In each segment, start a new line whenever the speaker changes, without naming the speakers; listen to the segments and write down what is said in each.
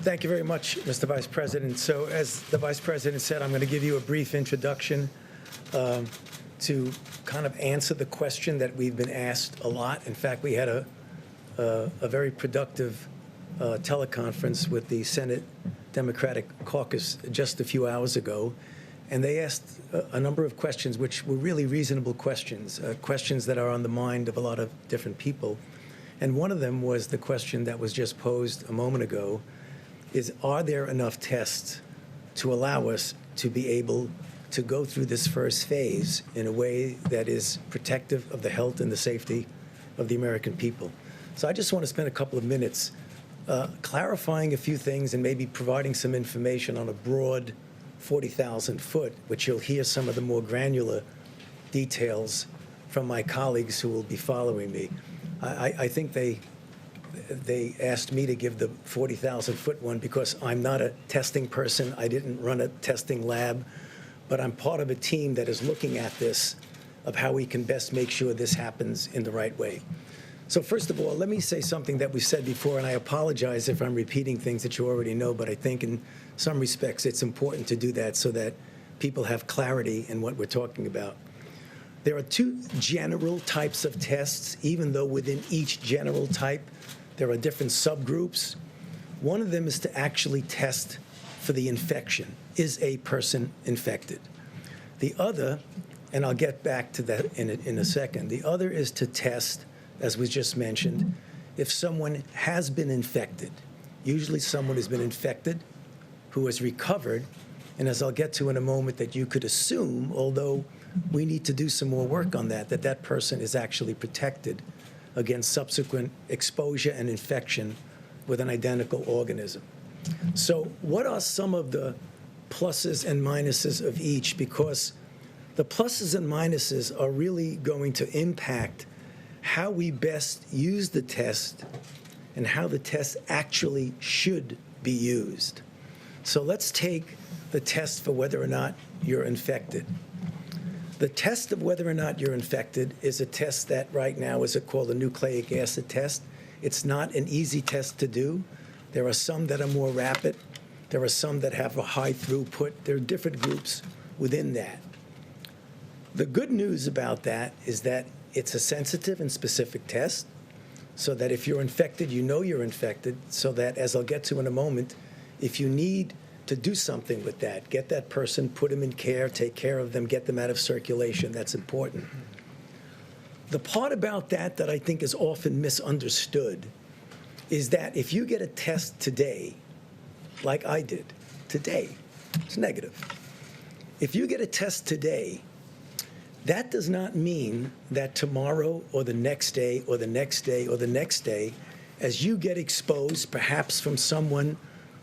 Thank you very much, Mr. Vice President. So as the Vice President said, I'm going to give you a brief introduction to kind of answer the question that we've been asked a lot. In fact, we had a very productive teleconference with the Senate Democratic Caucus just a few hours ago, and they asked a number of questions which were really reasonable questions, questions that are on the mind of a lot of different people. And one of them was the question that was just posed a moment ago, is are there enough tests to allow us to be able to go through this first phase in a way that is protective of the health and the safety of the American people? So I just want to spend a couple of minutes clarifying a few things and maybe providing some information on a broad 40,000 foot, which you'll hear some of the more granular details from my colleagues who will be following me. I think they asked me to give the 40,000 foot one because I'm not a testing person. I didn't run a testing lab, but I'm part of a team that is looking at this, of how we can best make sure this happens in the right way. So first of all, let me say something that we said before, and I apologize if I'm repeating things that you already know, but I think in some respects it's important to do that so that people have clarity in what we're talking about. There are two general types of tests, even though within each general type there are different subgroups. One of them is to actually test for the infection. Is a person infected? The other, and I'll get back to that in a second, the other is to test, as was just mentioned, if someone has been infected. Usually someone has been infected who has recovered, and as I'll get to in a moment, that you could assume, although we need to do some more work on that, that person is actually protected against subsequent exposure and infection with an identical organism. So what are some of the pluses and minuses of each? Because the pluses and minuses are really going to impact how we best use the test and how the test actually should be used. So let's take the test for whether or not you're infected. The test of whether or not you're infected is a test that right now is called a nucleic acid test. It's not an easy test to do. There are some that are more rapid. There are some that have a high throughput. There are different groups within that. The good news about that is that it's a sensitive and specific test, so that if you're infected, you know you're infected, so that, as I'll get to in a moment, if you need to do something with that, get that person, put them in care, take care of them, get them out of circulation. That's important. The part about that I think is often misunderstood is that if you get a test today, like I did today, it's negative. If you get a test today, that does not mean that tomorrow or the next day or the next day or the next day, as you get exposed, perhaps from someone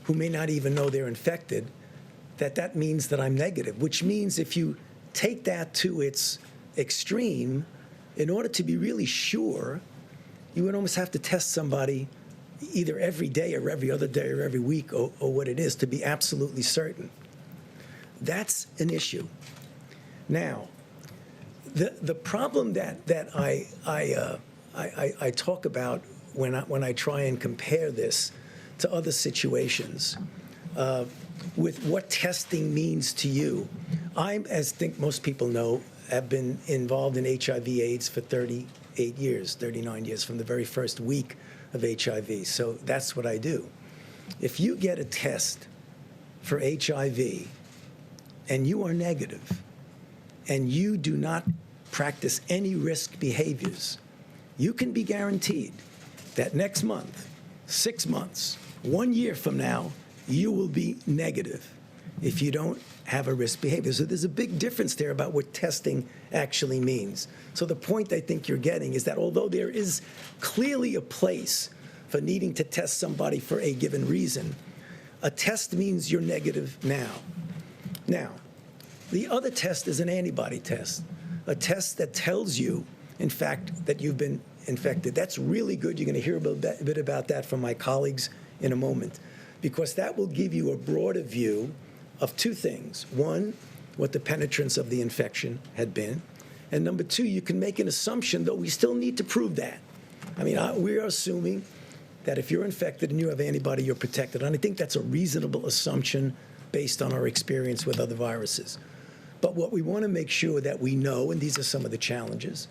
who may not even know they're infected, that means that I'm negative, which means if you take that to its extreme, in order to be really sure, you would almost have to test somebody either every day or every other day or every week or what it is to be absolutely certain. That's an issue. Now, the problem that I talk about when I try and compare this to other situations with what testing means to you. As I think most people know, have been involved in HIV/AIDS for 38 years, 39 years, from the very first week of HIV. So that's what I do. If you get a test for HIV and you are negative and you do not practice any risk behaviors, you can be guaranteed that next month, 6 months, 1 year from now, you will be negative if you don't have a risk behavior. So there's a big difference there about what testing actually means. So the point I think you're getting is that although there is clearly a place for needing to test somebody for a given reason, a test means you're negative now. Now, the other test is an antibody test, a test that tells you, in fact, that you've been infected. That's really good. You're going to hear a bit about that from my colleagues in a moment, because that will give you a broader view of two things. One, what the penetrance of the infection had been. And number two, you can make an assumption, though we still need to prove that. I mean, we are assuming that if you're infected and you have antibody, you're protected. And I think that's a reasonable assumption based on our experience with other viruses. But what we want to make sure that we know, and these are some of the challenges,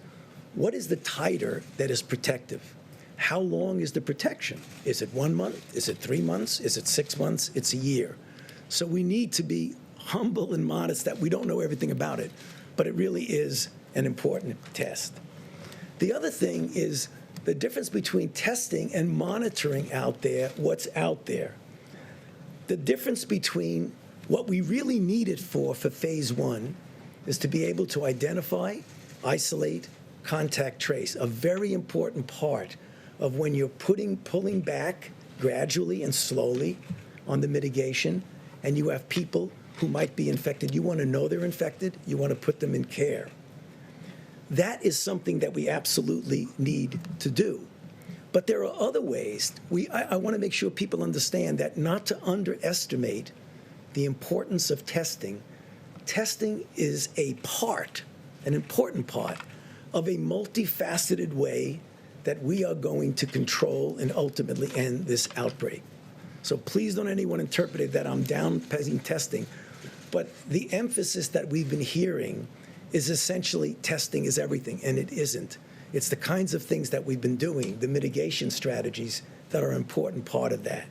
what is the titer that is protective? How long is the protection? Is it 1 month? Is it 3 months? Is it 6 months? It's a year. So we need to be humble and modest that we don't know everything about it, but it really is an important test. The other thing is the difference between testing and monitoring out there, what's out there. The difference between what we really need it for phase 1 is to be able to identify, isolate, contact trace, a very important part of when you're pulling back gradually and slowly on the mitigation, and you have people who might be infected. You want to know they're infected. You want to put them in care. That is something that we absolutely need to do. But there are other ways. I want to make sure people understand that not to underestimate the importance of testing. Testing is a part, an important part, of a multifaceted way that we are going to control and ultimately end this outbreak. So please don't anyone interpret it that I'm downplaying testing. But the emphasis that we've been hearing is essentially testing is everything, and it isn't. It's the kinds of things that we've been doing, the mitigation strategies that are an important part of that.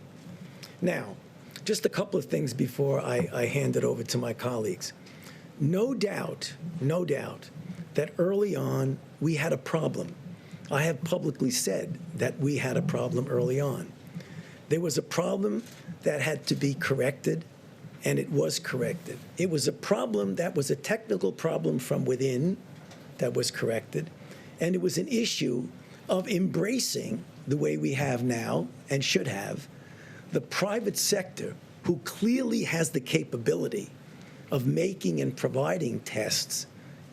Now, just a couple of things before I hand it over to my colleagues. No doubt that early on we had a problem. I have publicly said that we had a problem early on. There was a problem that had to be corrected, and it was corrected. It was a problem that was a technical problem from within that was corrected, and it was an issue of embracing the way we have now and should have the private sector, who clearly has the capability of making and providing tests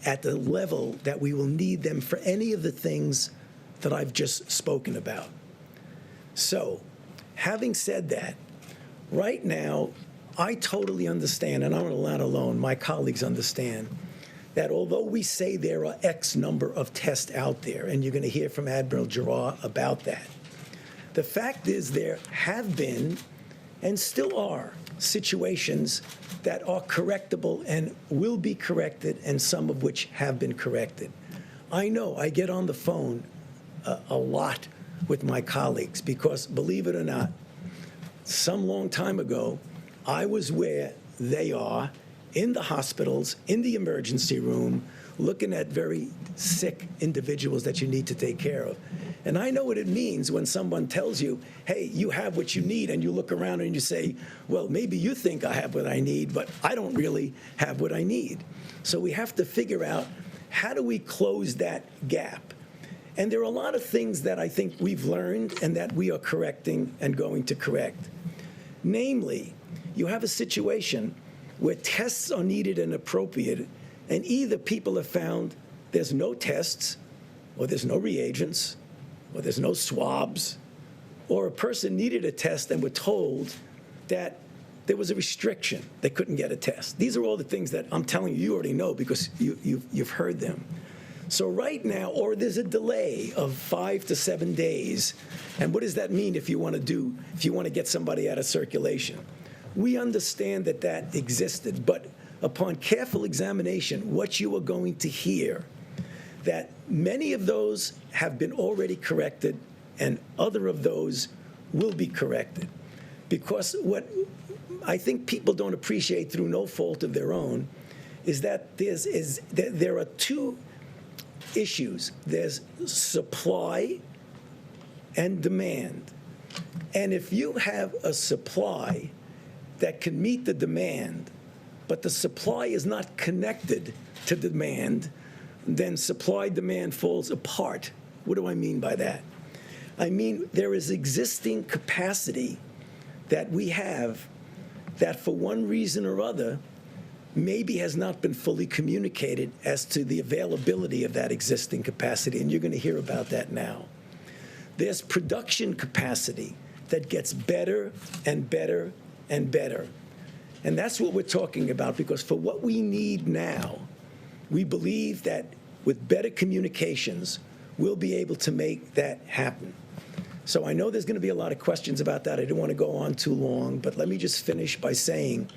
at the level that we will need them for any of the things that I've just spoken about. So, having said that, right now, I totally understand, and I'm not alone, my colleagues understand, that although we say there are X number of tests out there, and you're going to hear from Admiral Giroir about that, the fact is there have been and still are situations that are correctable and will be corrected, and some of which have been corrected. I know I get on the phone a lot with my colleagues because, believe it or not, some long time ago, I was where they are in the hospitals, in the emergency room, looking at very sick individuals that you need to take care of. And I know what it means when someone tells you, hey, you have what you need, and you look around and you say, well, maybe you think I have what I need, but I don't really have what I need. So we have to figure out, how do we close that gap? And there are a lot of things that I think we've learned and that we are correcting and going to correct. Namely, you have a situation where tests are needed and appropriate, and either people have found there's no tests, or there's no reagents, or there's no swabs, or a person needed a test and were told that there was a restriction, they couldn't get a test. These are all the things that I'm telling you, you already know because you've heard them. So right now, or there's a delay of 5 to 7 days, and what does that mean if you want to get somebody out of circulation? We understand that that existed, but upon careful examination, what you are going to hear, that many of those have been already corrected and other of those will be corrected. Because what I think people don't appreciate through no fault of their own is that there are two issues. There's supply and demand. And if you have a supply that can meet the demand, but the supply is not connected to demand, then supply-demand falls apart. What do I mean by that? I mean there is existing capacity that we have that for one reason or other maybe has not been fully communicated as to the availability of that existing capacity, and you're going to hear about that now. There's production capacity that gets better and better and better. And that's what we're talking about, because for what we need now, we believe that with better communications, we'll be able to make that happen. So I know there's going to be a lot of questions about that. I don't want to go on too long, but let me just finish by saying,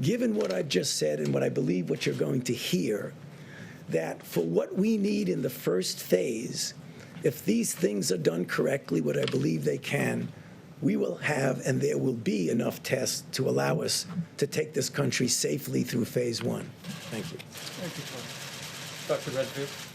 given what I've just said and what I believe what you're going to hear, that for what we need in the first phase, if these things are done correctly, what I believe they can, we will have and there will be enough tests to allow us to take this country safely through phase one. Thank you.
Thank you, Dr. Redfield.